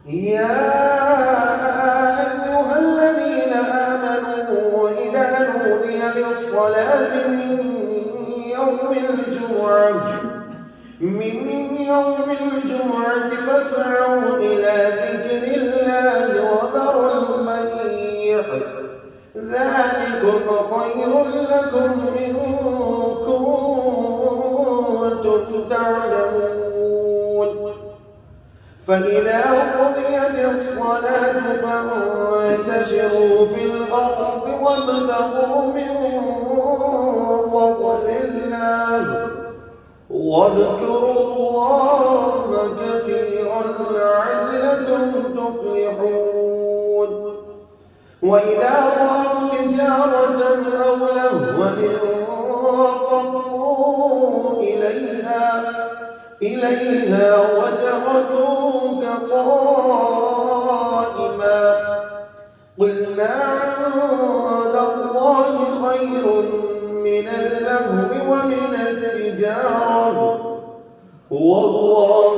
يا أيها الذين آمنوا إذا نودي للصلاة من يوم الجمعة فاسعوا إلى ذكر الله وذروا البيع ذلكم خير لكم إن كنتم تعلمون فإذا قضيت الصلاة فانتشروا في الأرض وابتغوا من فضل الله واذكروا الله كثيرا لعلكم تفلحون وإذا رأوا تجارة أو لهوا انفضوا إليها وتركوك قائما قل ما عند الله خير من اللهو ومن التجارة والله